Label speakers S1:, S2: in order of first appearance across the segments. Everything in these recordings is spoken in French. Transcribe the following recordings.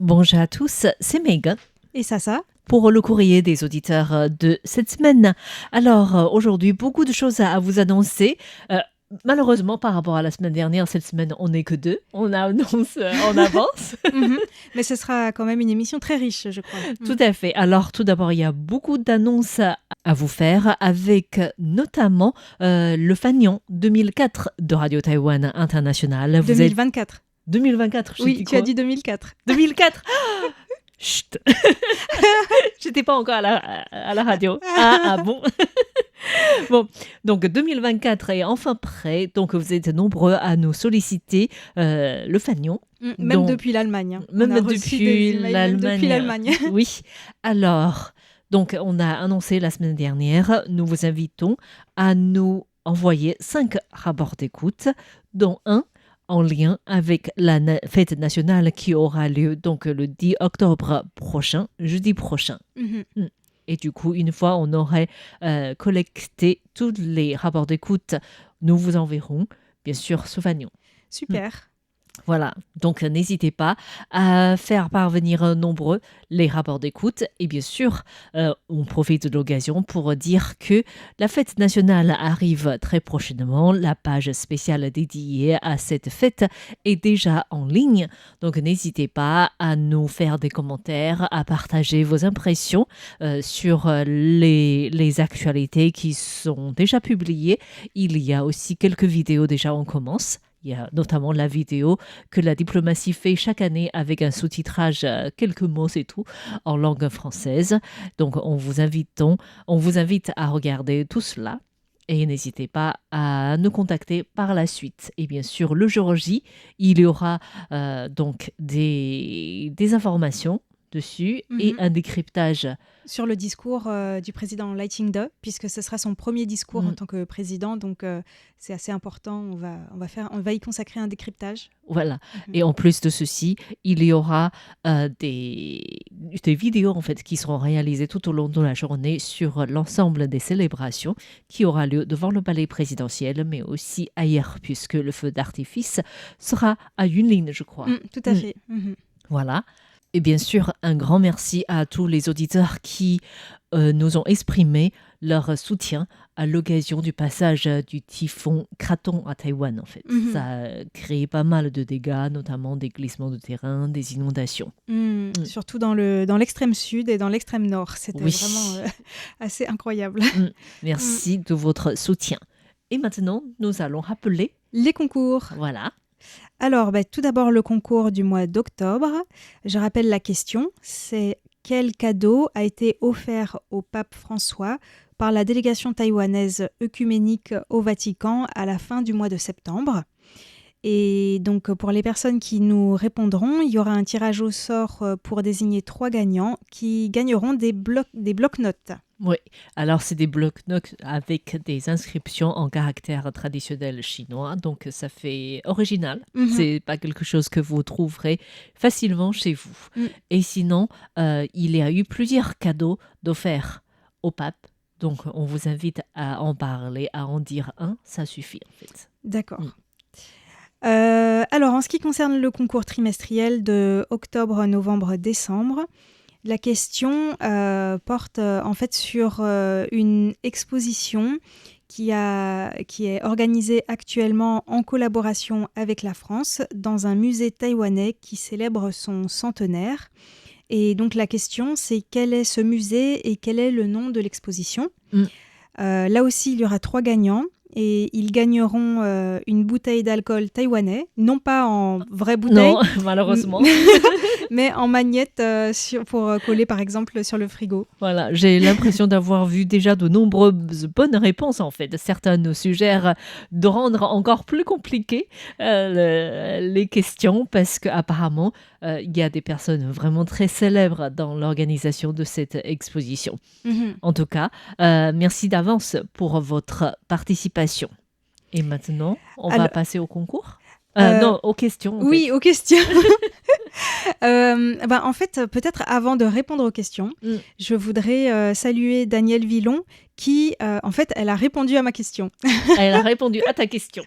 S1: Bonjour à tous, c'est Megan.
S2: Et ça
S1: Pour le courrier des auditeurs de cette semaine. Alors, aujourd'hui, beaucoup de choses à vous annoncer. Malheureusement, par rapport à la semaine dernière, cette semaine, on n'est que deux. On annonce en avance.
S2: Mais ce sera quand même une émission très riche, je crois.
S1: Tout à fait. Alors, tout d'abord, il y a beaucoup d'annonces à vous faire avec notamment le Fagnon 2004 de Radio Taïwan International.
S2: 2024.
S1: 2024, je
S2: Oui,
S1: dis
S2: tu
S1: quoi
S2: as dit 2004.
S1: 2004. Chut. J'étais pas encore à la radio. Ah bon. Bon, donc 2024 est enfin prêt. Donc vous êtes nombreux à nous solliciter le Fagnon.
S2: Même depuis l'Allemagne.
S1: Même depuis
S2: l'Allemagne.
S1: Oui. Alors, donc on a annoncé la semaine dernière, nous vous invitons à nous envoyer 5 rapports d'écoute, dont un en lien avec la fête nationale qui aura lieu donc le 10 octobre prochain, jeudi prochain. Et du coup, une fois on aurait collecté tous les rapports d'écoute, nous vous enverrons, bien sûr, ce Fagnon.
S2: Super.
S1: Voilà, donc n'hésitez pas à faire parvenir nombreux les rapports d'écoute. Et bien sûr, on profite de l'occasion pour dire que la fête nationale arrive très prochainement. La page spéciale dédiée à cette fête est déjà en ligne. Donc n'hésitez pas à nous faire des commentaires, à partager vos impressions sur les actualités qui sont déjà publiées. Il y a aussi quelques vidéos déjà en commence. Il y a notamment la vidéo que la diplomatie fait chaque année avec un sous-titrage, quelques mots c'est tout, en langue française. Donc on vous invite à regarder tout cela et n'hésitez pas à nous contacter par la suite. Et bien sûr, le jour J, il y aura donc des informations dessus et un décryptage
S2: sur le discours du président Lai Ching-te, puisque ce sera son premier discours en tant que président, donc c'est assez important. On va y consacrer un décryptage.
S1: Voilà. Et en plus de ceci, il y aura des vidéos en fait qui seront réalisées tout au long de la journée sur l'ensemble des célébrations qui aura lieu devant le palais présidentiel, mais aussi ailleurs, puisque le feu d'artifice sera à Yunlin, je crois.
S2: Tout à fait.
S1: Voilà. Et bien sûr, un grand merci à tous les auditeurs qui nous ont exprimé leur soutien à l'occasion du passage du typhon Kraton à Taïwan, en fait. Ça a créé pas mal de dégâts, notamment des glissements de terrain, des inondations.
S2: Surtout dans l'extrême sud et dans l'extrême nord. C'était vraiment assez incroyable.
S1: Merci de votre soutien. Et maintenant, nous allons rappeler
S2: les concours.
S1: Voilà.
S2: Alors, tout d'abord, le concours du mois d'octobre. Je rappelle la question, c'est quel cadeau a été offert au pape François par la délégation taïwanaise œcuménique au Vatican à la fin du mois de septembre. Et donc, pour les personnes qui nous répondront, il y aura un tirage au sort pour désigner 3 gagnants qui gagneront des blocs-notes.
S1: Oui, alors c'est des blocs-notes avec des inscriptions en caractères traditionnels chinois, donc ça fait original. C'est pas quelque chose que vous trouverez facilement chez vous. Et sinon, il y a eu plusieurs cadeaux d'offerts au pape, donc on vous invite à en parler, à en dire un, ça suffit en fait.
S2: D'accord. Alors, en ce qui concerne le concours trimestriel de octobre, novembre, décembre, la question porte en fait sur une exposition qui est organisée actuellement en collaboration avec la France dans un musée taïwanais qui célèbre son centenaire. Et donc la question, c'est quel est ce musée et quel est le nom de l'exposition. Là aussi, il y aura 3 gagnants. Et ils gagneront une bouteille d'alcool taïwanais, non pas en vraie bouteille.
S1: Non, malheureusement.
S2: Mais en magnette pour coller par exemple sur le frigo.
S1: Voilà, j'ai l'impression d'avoir vu déjà de nombreuses bonnes réponses en fait. Certains nous suggèrent de rendre encore plus compliquées les questions parce qu'apparemment, il y a des personnes vraiment très célèbres dans l'organisation de cette exposition. En tout cas, merci d'avance pour votre participation. Et maintenant, on va passer au concours. Non, aux questions.
S2: Oui, aux questions. En fait, peut-être avant de répondre aux questions, je voudrais saluer Daniel Villon qui, en fait, elle a répondu à ma question.
S1: Elle a répondu à ta question.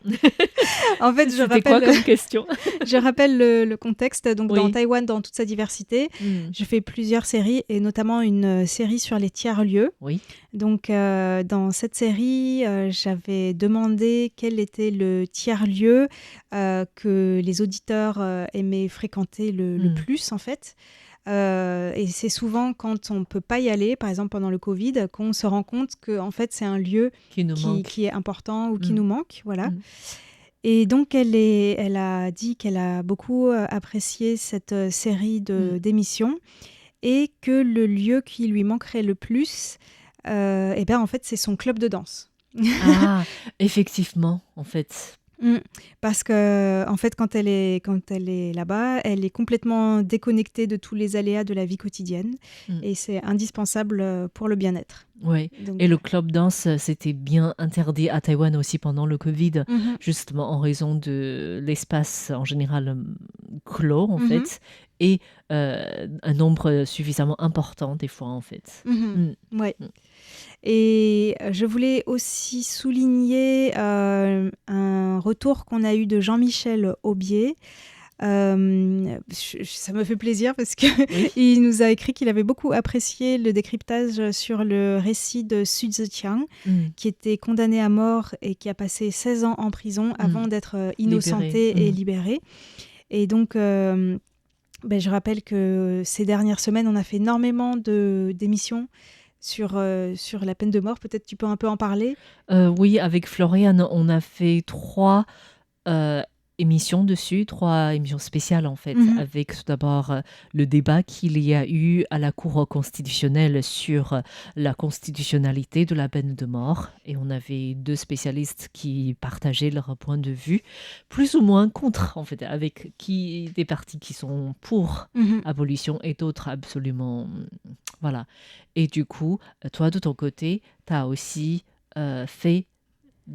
S2: En fait,
S1: C'était quoi comme question?
S2: je rappelle le contexte. Donc,
S1: Oui.
S2: dans Taïwan, dans toute sa diversité, je fais plusieurs séries et notamment une série sur les tiers-lieux.
S1: Oui.
S2: Donc, dans cette série, j'avais demandé quel était le tiers-lieu que les auditeurs aimaient fréquenter le plus, en fait. Et c'est souvent quand on ne peut pas y aller, par exemple pendant le Covid, qu'on se rend compte que en fait, c'est un lieu qui est important ou qui nous manque. Voilà. Et donc, elle a dit qu'elle a beaucoup apprécié cette série d'émissions et que le lieu qui lui manquerait le plus, eh bien, en fait, c'est son club de danse.
S1: Ah, effectivement, en fait.
S2: Parce que en fait, quand elle est là-bas, elle est complètement déconnectée de tous les aléas de la vie quotidienne et c'est indispensable pour le bien-être.
S1: Oui,
S2: Donc...
S1: et le club danse, c'était bien interdit à Taïwan aussi pendant le Covid, justement en raison de l'espace en général clos, en fait, et un nombre suffisamment important des fois, en fait.
S2: Ouais. Et je voulais aussi souligner un retour qu'on a eu de Jean-Michel Aubier. Ça me fait plaisir parce qu'il nous a écrit qu'il avait beaucoup apprécié le décryptage sur le récit de Xu Zetian, qui était condamné à mort et qui a passé 16 ans en prison avant d'être innocenté et libéré. Et donc, je rappelle que ces dernières semaines, on a fait énormément d'émissions sur la peine de mort. Peut-être tu peux un peu en parler.
S1: Oui, avec Floriane, on a fait 3 émissions dessus, 3 émissions spéciales en fait, avec tout d'abord le débat qu'il y a eu à la Cour constitutionnelle sur la constitutionnalité de la peine de mort. Et on avait 2 spécialistes qui partageaient leur point de vue, plus ou moins contre en fait, avec des partis qui sont pour abolition et d'autres absolument... Voilà. Et du coup, toi de ton côté, tu as aussi fait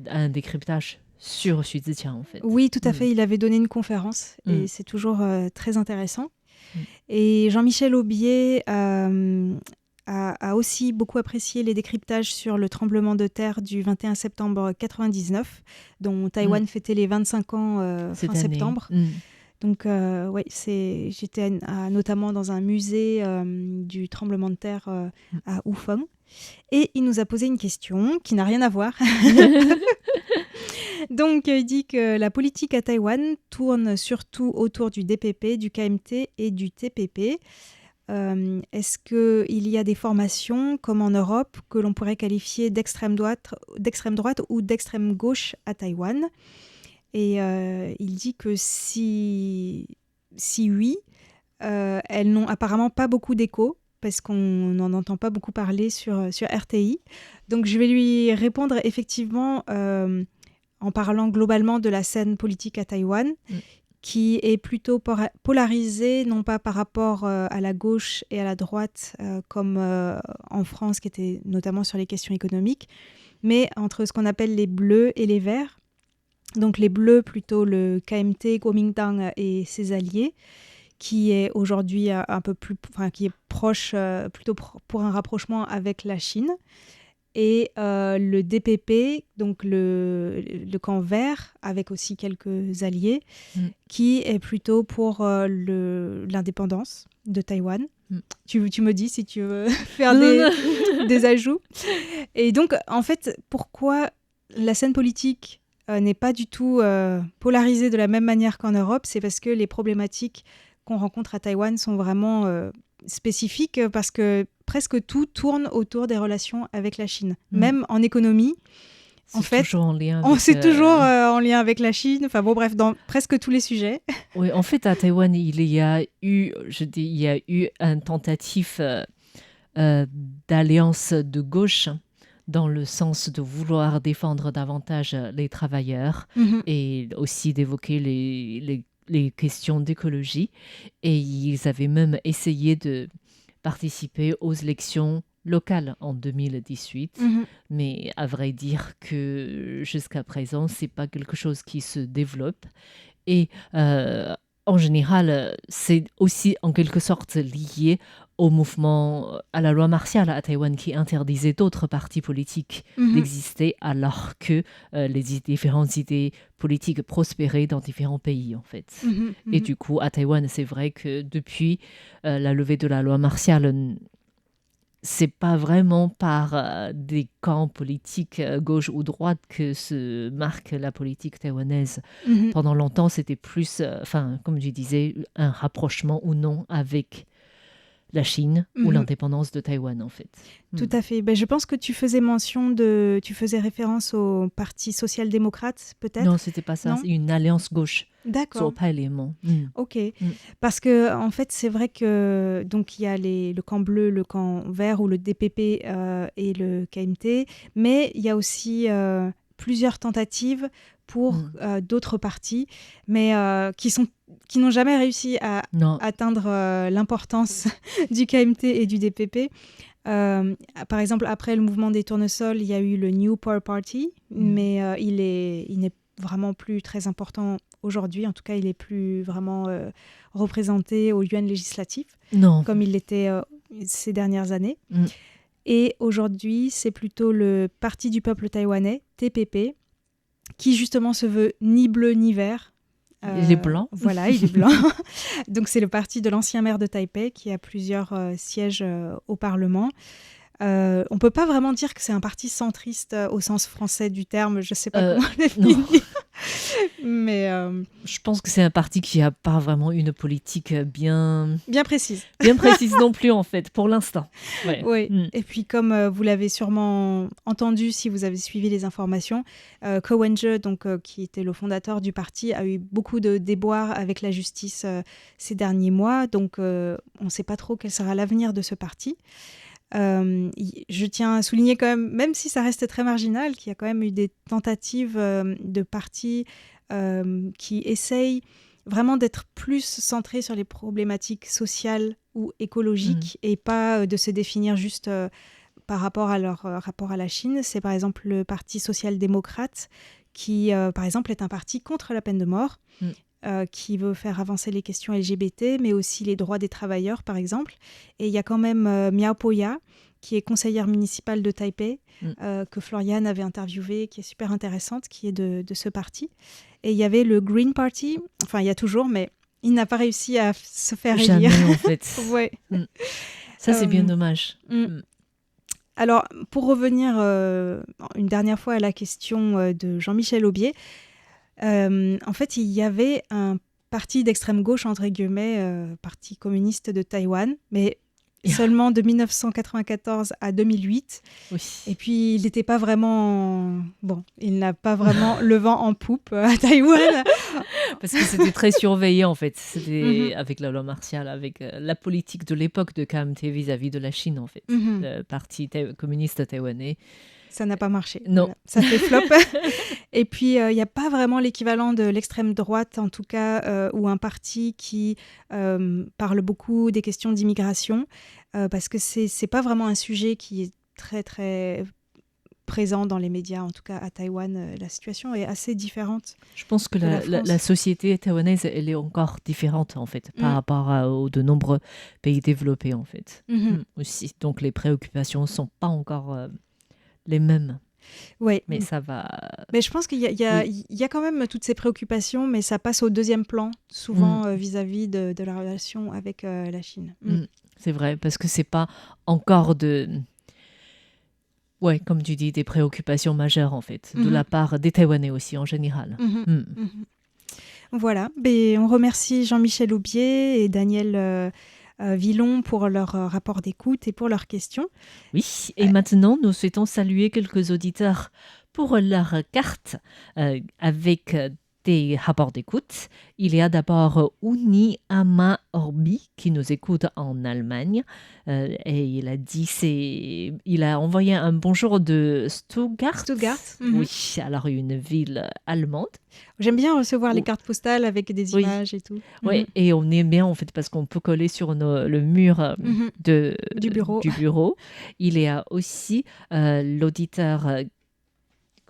S1: un décryptage sur Xu Zetian, en fait.
S2: Oui, tout à fait. Il avait donné une conférence et c'est toujours très intéressant. Et Jean-Michel Aubier a aussi beaucoup apprécié les décryptages sur le tremblement de terre du 21 septembre 1999, dont Taïwan fêtait les 25 ans fin septembre. Donc, j'étais notamment dans un musée du tremblement de terre à Houphong. Et il nous a posé une question qui n'a rien à voir. Donc, il dit que la politique à Taïwan tourne surtout autour du DPP, du KMT et du TPP. Est-ce qu'il y a des formations, comme en Europe, que l'on pourrait qualifier d'extrême droite ou d'extrême gauche à Taïwan ? Et il dit que si oui, elles n'ont apparemment pas beaucoup d'écho, parce qu'on n'en entend pas beaucoup parler sur RTI. Donc, je vais lui répondre effectivement en parlant globalement de la scène politique à Taïwan, qui est plutôt polarisée, non pas par rapport à la gauche et à la droite, comme en France, qui était notamment sur les questions économiques, mais entre ce qu'on appelle les bleus et les verts. Donc les bleus, plutôt le KMT, Kuomintang et ses alliés, qui est aujourd'hui un peu plus, qui est proche, plutôt pour un rapprochement avec la Chine. Et le DPP, donc le camp vert, avec aussi quelques alliés, qui est plutôt pour l'indépendance de Taïwan. Tu me dis si tu veux faire des ajouts. Et donc, en fait, pourquoi la scène politique n'est pas du tout polarisée de la même manière qu'en Europe, c'est parce que les problématiques qu'on rencontre à Taïwan sont vraiment spécifiques, parce que presque tout tourne autour des relations avec la Chine. Même en économie, en fait,
S1: toujours en lien
S2: c'est toujours en lien avec la Chine. Enfin bon, bref, dans presque tous les sujets.
S1: Oui, en fait, à Taïwan, il y a eu une tentative d'alliance de gauche, dans le sens de vouloir défendre davantage les travailleurs et aussi d'évoquer les questions d'écologie. Et ils avaient même essayé de participer aux élections locales en 2018. Mais à vrai dire que jusqu'à présent, c'est pas quelque chose qui se développe. Et En général, c'est aussi en quelque sorte lié au mouvement, à la loi martiale à Taïwan qui interdisait d'autres partis politiques
S2: Mhm.
S1: d'exister alors que différentes idées politiques prospéraient dans différents pays en fait.
S2: Mhm.
S1: Et
S2: Mhm.
S1: du coup, à Taïwan, c'est vrai que depuis la levée de la loi martiale, c'est pas vraiment par des camps politiques gauche ou droite que se marque la politique taïwanaise.
S2: Mhm.
S1: Pendant longtemps, c'était plus, comme je disais, un rapprochement ou non avec la Chine ou
S2: Mhm.
S1: l'indépendance de Taïwan, en fait.
S2: Tout
S1: Hmm.
S2: à fait. Ben, je pense que tu faisais référence au Parti social-démocrate,
S1: Non,
S2: peut-être?
S1: c'était pas ça.
S2: Non?
S1: C'est une alliance gauche.
S2: D'accord.
S1: 左派联盟. Hmm.
S2: Ok.
S1: Hmm.
S2: Parce que en fait, c'est vrai que donc il y a le camp bleu, le camp vert ou le DPP et le KMT, mais il y a aussi plusieurs tentatives pour
S1: Hmm.
S2: d'autres partis, mais qui n'ont jamais réussi à
S1: Non.
S2: atteindre l'importance du KMT et du DPP. Par exemple, après le mouvement des tournesols, il y a eu le New Power Party, mais il n'est vraiment plus très important aujourd'hui. En tout cas, il est plus vraiment représenté au yuan législatif,
S1: Non.
S2: comme il l'était ces dernières années.
S1: Hmm.
S2: Et aujourd'hui, c'est plutôt le Parti du peuple taïwanais, TPP, qui justement se veut ni bleu ni vert.
S1: Il est blanc.
S2: Voilà, il est blanc. Donc c'est le parti de l'ancien maire de Taipei qui a plusieurs sièges au Parlement. On peut pas vraiment dire que c'est un parti centriste au sens français du terme, je sais pas comment le
S1: Non.
S2: définir. Mais
S1: Je pense que c'est un parti qui n'a pas vraiment une politique bien
S2: précise.
S1: précise non plus, en fait, pour l'instant. Ouais.
S2: Oui.
S1: Hmm.
S2: Et puis comme vous l'avez sûrement entendu si vous avez suivi les informations, Ko Wen-je, donc qui était le fondateur du parti, a eu beaucoup de déboires avec la justice ces derniers mois. Donc on ne sait pas trop quel sera l'avenir de ce parti. Je tiens à souligner quand même si ça reste très marginal, qu'il y a quand même eu des tentatives de partis qui essayent vraiment d'être plus centrés sur les problématiques sociales ou écologiques et pas de se définir juste par rapport à leur rapport à la Chine. C'est par exemple le Parti social-démocrate qui, par exemple, est un parti contre la peine de mort. Qui veut faire avancer les questions LGBT, mais aussi les droits des travailleurs, par exemple. Et il y a quand même Miao Poya, qui est conseillère municipale de Taipei, que Floriane avait interviewée, qui est super intéressante, qui est de ce parti. Et il y avait le Green Party, enfin il y a toujours, mais il n'a pas réussi à se faire élire.
S1: Jamais, en fait.
S2: Ouais.
S1: Ça, c'est bien dommage.
S2: Alors, pour revenir une dernière fois à la question de Jean-Michel Aubier, en fait, il y avait un parti d'extrême gauche, entre guillemets, parti communiste de Taïwan, mais seulement de 1994 à 2008.
S1: Oui.
S2: Et puis, il n'était pas vraiment... Bon, il n'a pas vraiment le vent en poupe à Taïwan.
S1: Parce que c'était très surveillé, en fait. C'était avec la loi martiale, avec la politique de l'époque de KMT vis-à-vis de la Chine, en fait. Le parti communiste taïwanais. Ça n'a pas marché.
S2: Non.
S1: Voilà.
S2: Ça fait flop. Et puis, il n'y a pas vraiment l'équivalent de l'extrême droite, en tout cas, ou un parti qui parle beaucoup des questions d'immigration, parce que c'est pas vraiment un sujet qui est très, très présent dans les médias, en tout cas à Taïwan. La situation est assez différente.
S1: Je pense que la société taïwanaise, elle est encore différente, en fait, par rapport aux de nombreux pays développés, en fait. Aussi. Donc, les préoccupations ne sont pas encore... les mêmes.
S2: Oui.
S1: Mais ça va...
S2: Mais je pense qu'il y a quand même toutes ces préoccupations, mais ça passe au deuxième plan, souvent vis-à-vis de la relation avec la Chine.
S1: C'est vrai, parce que c'est pas encore ouais, comme tu dis, des préoccupations majeures, en fait, de la part des Taïwanais aussi, en général.
S2: Voilà. On remercie Jean-Michel Aubier et Daniel Villon pour leur rapport d'écoute et pour leurs questions.
S1: Oui, et maintenant, nous souhaitons saluer quelques auditeurs pour leur carte avec des rapports d'écoute. Il y a d'abord Uni Ama Orbi qui nous écoute en Allemagne et il a envoyé un bonjour de Stuttgart. Oui, alors une ville allemande.
S2: J'aime bien recevoir les cartes postales avec des images et tout.
S1: Oui, et on aime bien en fait parce qu'on peut coller sur le mur du bureau. Il y a aussi l'auditeur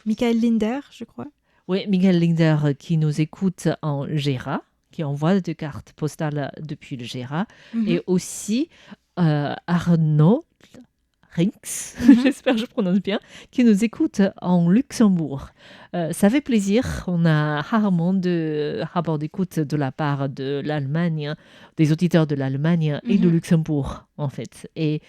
S2: Michael Linder, je crois.
S1: Oui, Michael Linder qui nous écoute en Gera, qui envoie des cartes postales depuis le Gera,
S2: Mhm.
S1: et aussi Arnaud Rinks,
S2: Mhm.
S1: j'espère que je prononce bien, qui nous écoute en Luxembourg. Ça fait plaisir. On a rarement de rapports d'écoute de la part de l'Allemagne, des auditeurs de l'Allemagne et de
S2: Mhm.
S1: Luxembourg, en fait. Et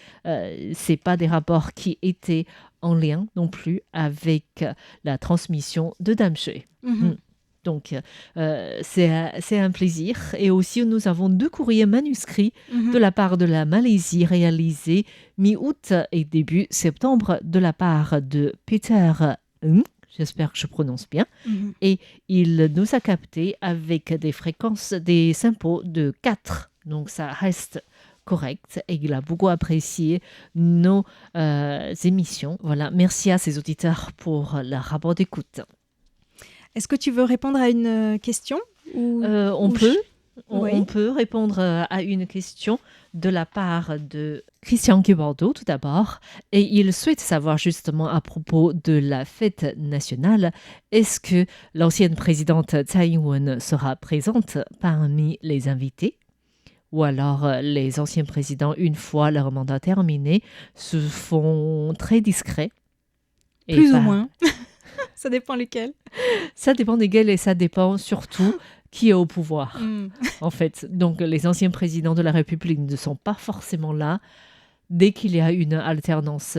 S1: c'est pas des rapports qui étaient en lien non plus avec la transmission de Dame Shui.
S2: Mhm.
S1: Donc, c'est un plaisir. Et aussi, nous avons 2 courriers manuscrits
S2: Mhm.
S1: de la part de la Malaisie réalisés mi-août et début septembre de la part de Peter Ng. J'espère que je prononce bien.
S2: Mhm.
S1: Et il nous a capté avec des fréquences des sympos de 4. Donc, ça reste correct et il a beaucoup apprécié nos émissions. Voilà, merci à ces auditeurs pour leur rapport d'écoute.
S2: Est-ce que tu veux répondre à une question ou,
S1: On
S2: ou
S1: peut,
S2: je- Oui.
S1: on peut répondre à une question de la part de Christian Guibordeau tout d'abord. Et il souhaite savoir justement à propos de la fête nationale, est-ce que l'ancienne présidente Tsai Ing-wen sera présente parmi les invités? Ou alors les anciens présidents, une fois leur mandat terminé, se font très discrets et
S2: Plus ou
S1: pas.
S2: moins. Ça dépend lesquels.
S1: Ça dépend des gueules et ça dépend surtout qui est au pouvoir,
S2: Mm.
S1: en fait. Donc, les anciens présidents de la République ne sont pas forcément là dès qu'il y a une alternance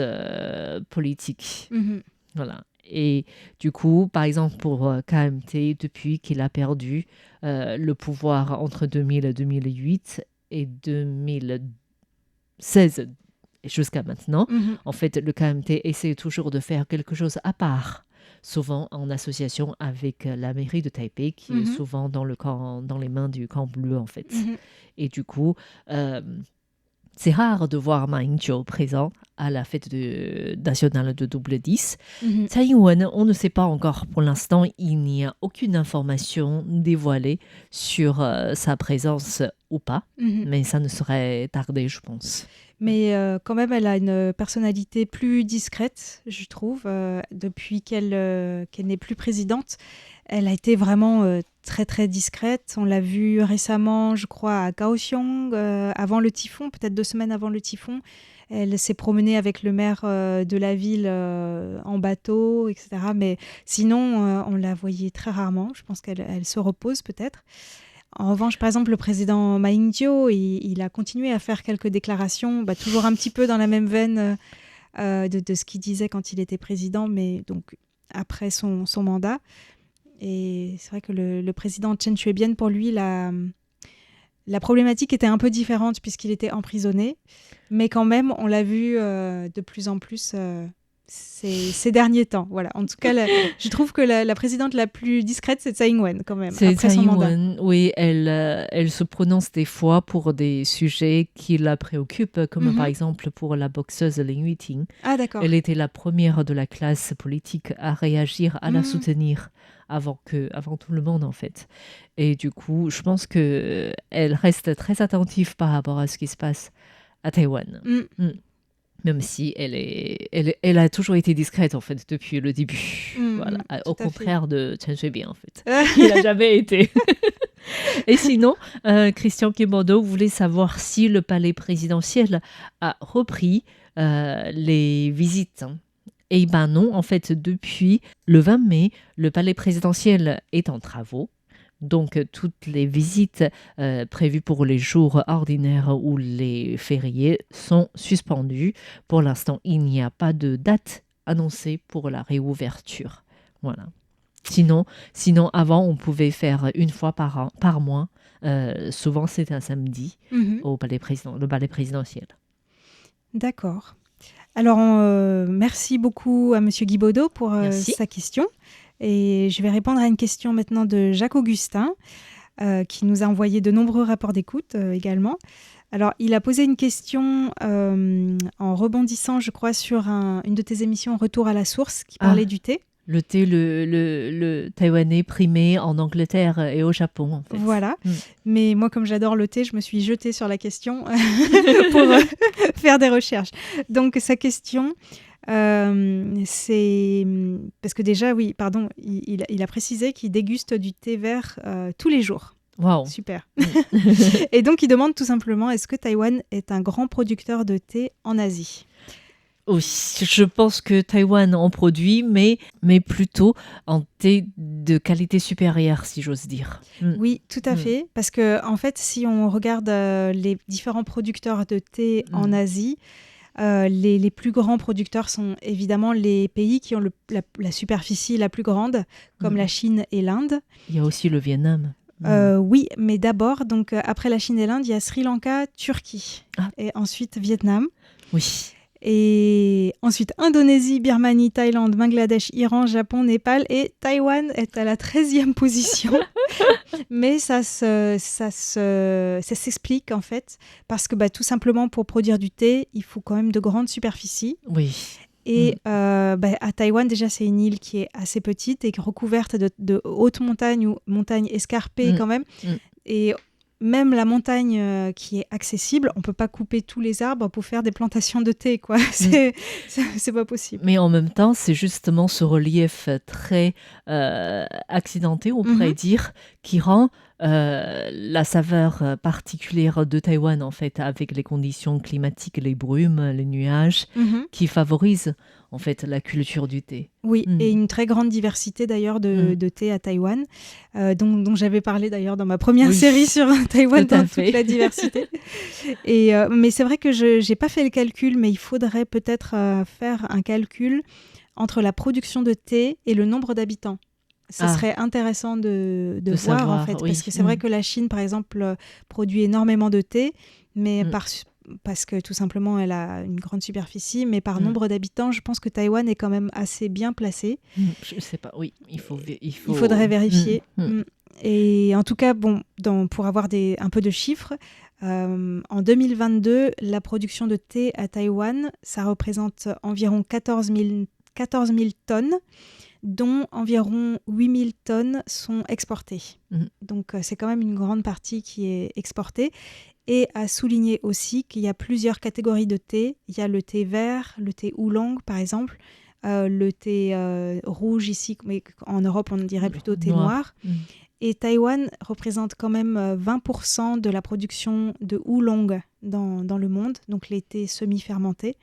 S1: politique.
S2: Mhm.
S1: Voilà. Et du coup, par exemple, pour KMT, depuis qu'il a perdu le pouvoir entre 2000 et 2008 et 2016 jusqu'à maintenant,
S2: Mhm.
S1: en fait, le KMT essaie toujours de faire quelque chose à part, souvent en association avec la mairie de Taipei, qui est
S2: Mhm.
S1: souvent dans les mains du camp bleu, en fait.
S2: Mhm.
S1: Et du coup, c'est rare de voir Ma Ying-jeou présent à la fête nationale de double 10.
S2: Mhm.
S1: Tsai Ing-wen, on ne sait pas encore pour l'instant, il n'y a aucune information dévoilée sur sa présence ou pas,
S2: Mhm.
S1: mais ça ne serait tardé, je pense.
S2: Mais quand même, elle a une personnalité plus discrète, je trouve, depuis qu'elle n'est plus présidente. Elle a été vraiment très très discrète. On l'a vu récemment, je crois, à Kaohsiung, avant le typhon, peut-être 2 semaines avant le typhon. Elle s'est promenée avec le maire de la ville en bateau, etc. Mais sinon, on la voyait très rarement. Je pense qu'elle se repose peut-être. En revanche, par exemple, le président Ma Ying-jeou, il a continué à faire quelques déclarations, toujours un petit peu dans la même veine de ce qu'il disait quand il était président, mais donc après son mandat. Et c'est vrai que le président Chen Shui-bian, pour lui, la problématique était un peu différente puisqu'il était emprisonné. Mais quand même, on l'a vu de plus en plus ces derniers temps. Voilà. En tout cas, je trouve que la présidente la plus discrète, c'est Tsai Ing-wen quand même,
S1: C'est
S2: après
S1: Tsai
S2: son mandat.
S1: Ing-wen, oui, elle se prononce des fois pour des sujets qui la préoccupent, comme
S2: Mhm.
S1: par exemple pour la boxeuse Lin Yuting.
S2: Ah d'accord.
S1: Elle était la première de la classe politique à réagir, à la
S2: Mhm.
S1: soutenir avant tout le monde en fait. Et du coup, je pense que elle reste très attentive par rapport à ce qui se passe à Taïwan.
S2: Mm.
S1: Même si elle a toujours été discrète en fait depuis le début. Voilà.
S2: Tout
S1: Au
S2: à fait.
S1: contraire de Chen Shui-bian en fait. Il n'a jamais été. Et sinon, Christian Kemondo voulait savoir si le palais présidentiel a repris les visites. Et ben non, en fait, depuis le 20 mai, le palais présidentiel est en travaux. Donc, toutes les visites prévues pour les jours ordinaires ou les fériés sont suspendues. Pour l'instant, il n'y a pas de date annoncée pour la réouverture. Voilà. Sinon, avant, on pouvait faire une fois par mois. Souvent, c'est un samedi
S2: Mhm.
S1: le palais présidentiel.
S2: D'accord. Alors, merci beaucoup à Monsieur Guibaudot pour
S1: Merci.
S2: sa question. Et je vais répondre à une question maintenant de Jacques Augustin, qui nous a envoyé de nombreux rapports d'écoute également. Alors, il a posé une question en rebondissant, je crois, sur une de tes émissions Retour à la source, qui parlait du thé.
S1: Le thé, le taïwanais primé en Angleterre et au Japon, en fait.
S2: Voilà. Mais moi, comme j'adore le thé, je me suis jetée sur la question pour faire des recherches. Donc, sa question, c'est... Parce que déjà, oui, pardon, il a précisé qu'il déguste du thé vert tous les jours.
S1: Waouh.
S2: Super.
S1: Mm.
S2: Et donc, il demande tout simplement, est-ce que Taïwan est un grand producteur de thé en Asie?
S1: Oui, je pense que Taïwan en produit, mais plutôt en thé de qualité supérieure, si j'ose dire.
S2: Oui, tout à
S1: Mm.
S2: fait. Parce que, en fait, si on regarde les différents producteurs de thé en Asie, les plus grands producteurs sont évidemment les pays qui ont la superficie la plus grande, comme la Chine et l'Inde.
S1: Il y a aussi le Vietnam.
S2: Oui, mais d'abord, donc après la Chine et l'Inde, il y a Sri Lanka, Turquie, et ensuite Vietnam.
S1: Oui.
S2: Et ensuite Indonésie, Birmanie, Thaïlande, Bangladesh, Iran, Japon, Népal et Taïwan est à la 13e position. Mais ça s'explique en fait parce que tout simplement pour produire du thé, il faut quand même de grandes superficies.
S1: Oui.
S2: Et à Taïwan, déjà, c'est une île qui est assez petite et recouverte de hautes montagnes ou montagnes escarpées quand même. Et même la montagne qui est accessible, on ne peut pas couper tous les arbres pour faire des plantations de thé, quoi. C'est pas possible.
S1: Mais en même temps, c'est justement ce relief très accidenté, on pourrait dire, qui rend la saveur particulière de Taïwan, en fait, avec les conditions climatiques, les brumes, les nuages, qui favorisent en fait la culture du thé.
S2: Oui, et une très grande diversité d'ailleurs de thé à Taïwan, dont j'avais parlé d'ailleurs dans ma première série sur Taïwan, dans toute la diversité. Mais c'est vrai que je n'ai pas fait le calcul, mais il faudrait peut-être faire un calcul entre la production de thé et le nombre d'habitants. Ce serait intéressant de voir,
S1: savoir,
S2: en fait, parce que c'est vrai que la Chine, par exemple, produit énormément de thé, mais parce que tout simplement elle a une grande superficie, mais par nombre d'habitants, je pense que Taïwan est quand même assez bien placé.
S1: Je ne sais pas, oui, il
S2: faudrait vérifier. Et en tout cas, pour avoir un peu de chiffres, en 2022, la production de thé à Taïwan, ça représente environ 14 000 tonnes, dont environ 8 000 tonnes sont exportées. Donc c'est quand même une grande partie qui est exportée. Et à souligner aussi qu'il y a plusieurs catégories de thé. Il y a le thé vert, le thé oolong par exemple, le thé rouge ici, mais en Europe on dirait plutôt thé noir. Et Taïwan représente quand même 20% de la production de oolong dans le monde, donc les thés semi-fermentés.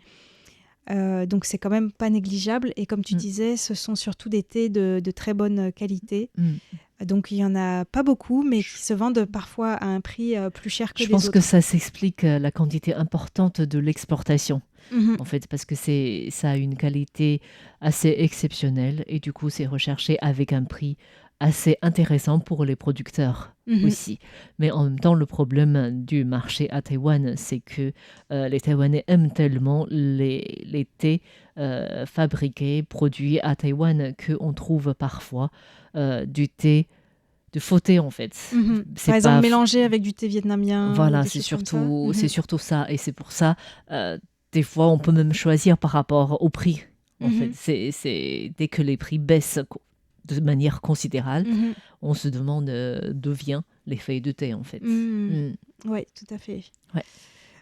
S2: Donc c'est quand même pas négligeable. Et comme tu disais, ce sont surtout des thés de très bonne qualité. Donc il y en a pas beaucoup, mais qui se vendent parfois à un prix plus cher que les autres.
S1: Je pense que ça s'explique la quantité importante de l'exportation. En fait, parce que ça a une qualité assez exceptionnelle et du coup c'est recherché avec un prix assez intéressant pour les producteurs aussi. Mais en même temps, le problème du marché à Taïwan, c'est que les Taïwanais aiment tellement les thés fabriqués, produits à Taïwan, qu'on trouve parfois du thé, de faux thé en fait.
S2: Par exemple, mélangé avec du thé vietnamien.
S1: Voilà, c'est surtout ça. Et c'est pour ça, des fois, on peut même choisir par rapport au prix. En fait, c'est dès que les prix baissent de manière considérable, on se demande d'où vient les feuilles de thé, en fait.
S2: Oui, tout à fait.
S1: Ouais.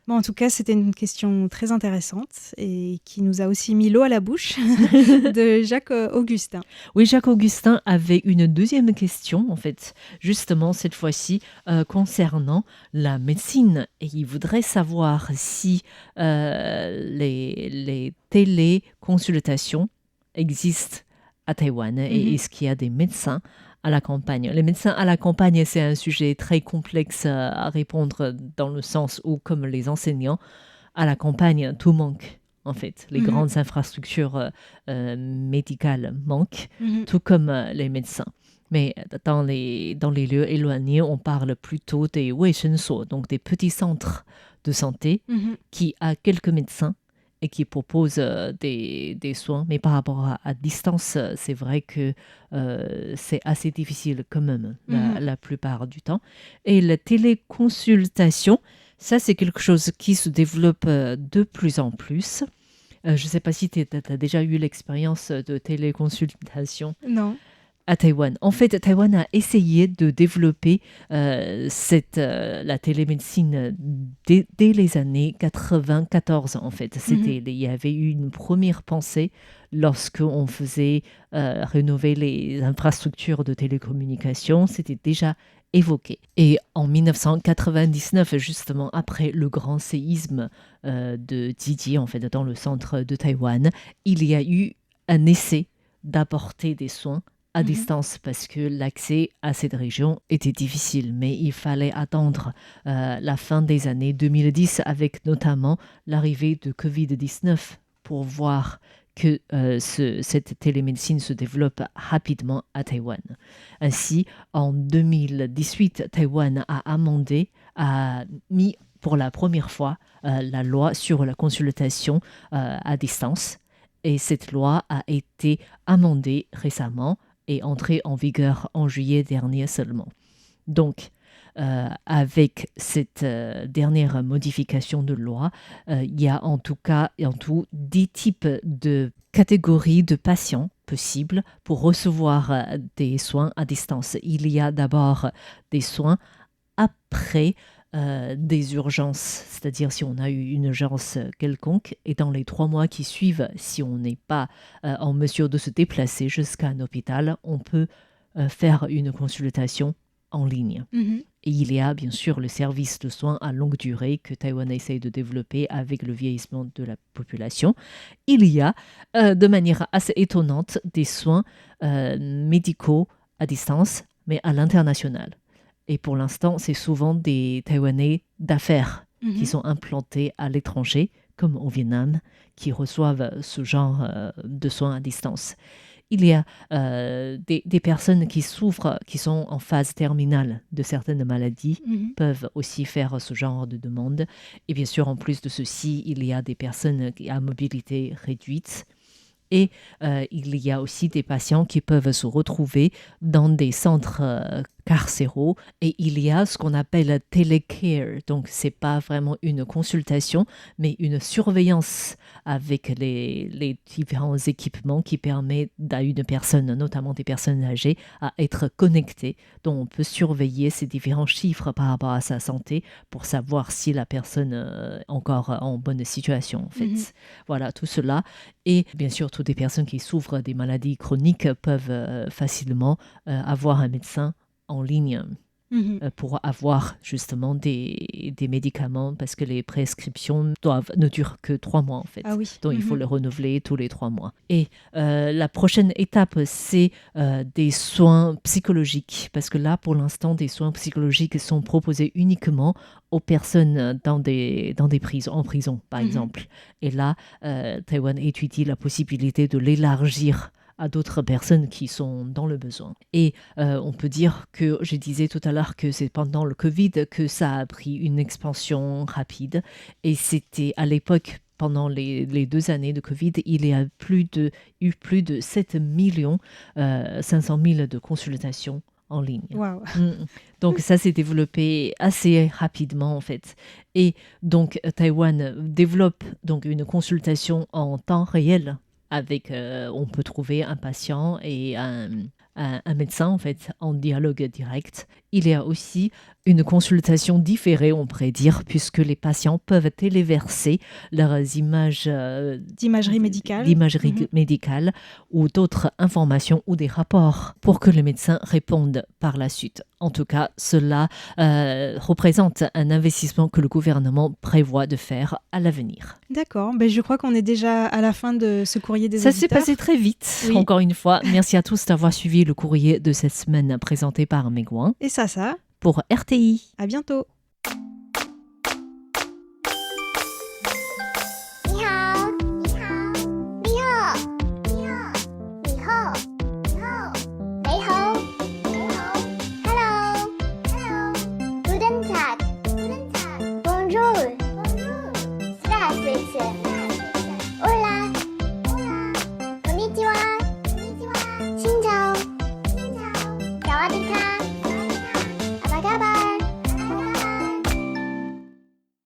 S2: Bon, en tout cas, c'était une question très intéressante et qui nous a aussi mis l'eau à la bouche de Jacques Augustin.
S1: Oui, Jacques Augustin avait une deuxième question, en fait, justement cette fois-ci, concernant la médecine. Et il voudrait savoir si les téléconsultations existent à Taïwan et est-ce qu'il y a des médecins à la campagne. Les médecins à la campagne, c'est un sujet très complexe à répondre dans le sens où, comme les enseignants, à la campagne, tout manque. En fait, les grandes infrastructures médicales manquent, tout comme les médecins. Mais dans les lieux éloignés, on parle plutôt des weishensuo, donc des petits centres de santé qui a quelques médecins et qui proposent des soins. Mais par rapport à distance, c'est vrai que c'est assez difficile quand même la plupart du temps. Et la téléconsultation, ça c'est quelque chose qui se développe de plus en plus. Je ne sais pas si tu as déjà eu l'expérience de téléconsultation.
S2: Non.
S1: À Taïwan. En fait, Taïwan a essayé de développer la télémédecine dès les années 94, en fait. Il y avait eu une première pensée lorsqu'on faisait rénover les infrastructures de télécommunications. C'était déjà évoqué. Et en 1999, justement après le grand séisme de Didi, en fait, dans le centre de Taïwan, il y a eu un essai d'apporter des soins à distance parce que l'accès à cette région était difficile, mais il fallait attendre la fin des années 2010 avec notamment l'arrivée de Covid-19 pour voir que cette télémédecine se développe rapidement à Taïwan. Ainsi, en 2018, Taïwan a mis pour la première fois la loi sur la consultation à distance. Et cette loi a été amendée récemment et entrée en vigueur en juillet dernier seulement. Donc, avec cette dernière modification de loi, il y a en tout 10 types de catégories de patients possibles pour recevoir des soins à distance. Il y a d'abord des soins après des urgences, c'est-à-dire si on a eu une urgence quelconque et dans les 3 mois qui suivent, si on n'est pas en mesure de se déplacer jusqu'à un hôpital, on peut faire une consultation en ligne. Et il y a bien sûr le service de soins à longue durée que Taïwan essaye de développer avec le vieillissement de la population. Il y a, de manière assez étonnante, des soins médicaux à distance, mais à l'international. Et pour l'instant, c'est souvent des Taïwanais d'affaires qui sont implantés à l'étranger, comme au Vietnam, qui reçoivent ce genre de soins à distance. Il y a des personnes qui souffrent, qui sont en phase terminale de certaines maladies, peuvent aussi faire ce genre de demande. Et bien sûr, en plus de ceci, il y a des personnes à mobilité réduite. Et il y a aussi des patients qui peuvent se retrouver dans des centres carcéraux et il y a ce qu'on appelle télécare. Donc, ce n'est pas vraiment une consultation, mais une surveillance avec les différents équipements qui permettent à une personne, notamment des personnes âgées, à être connectée. Donc, on peut surveiller ces différents chiffres par rapport à sa santé pour savoir si la personne est encore en bonne situation, en fait. Voilà, tout cela. Et bien sûr, toutes les personnes qui souffrent des maladies chroniques peuvent facilement avoir un médecin en ligne pour avoir justement des médicaments parce que les prescriptions ne durent que 3 mois en fait.
S2: Ah oui.
S1: Donc il faut le renouveler tous les 3 mois. Et la prochaine étape, c'est des soins psychologiques parce que là, pour l'instant, des soins psychologiques sont proposés uniquement aux personnes dans des prisons, en prison par exemple. Et là, Taïwan étudie la possibilité de l'élargir à d'autres personnes qui sont dans le besoin. Et on peut dire que, je disais tout à l'heure que c'est pendant le Covid que ça a pris une expansion rapide. Et c'était à l'époque, pendant les 2 années de Covid, il y a eu plus de 7 500 000 de consultations en ligne.
S2: Wow.
S1: Donc ça s'est développé assez rapidement en fait. Et donc Taïwan développe donc une consultation en temps réel avec, on peut trouver un patient et un médecin en fait en dialogue direct. Il y a aussi une consultation différée, on pourrait dire, puisque les patients peuvent téléverser leurs images
S2: d'imagerie médicale,
S1: médicale ou d'autres informations ou des rapports pour que le médecin réponde par la suite. En tout cas, cela représente un investissement que le gouvernement prévoit de faire à l'avenir.
S2: D'accord, je crois qu'on est déjà à la fin de ce courrier des
S1: auditeurs. Ça s'est passé très vite, oui. Encore une fois. Merci à tous d'avoir suivi le courrier de cette semaine présenté par Megouin.
S2: Et ça.
S1: Pour RTI.
S2: À bientôt.
S3: Bonjour.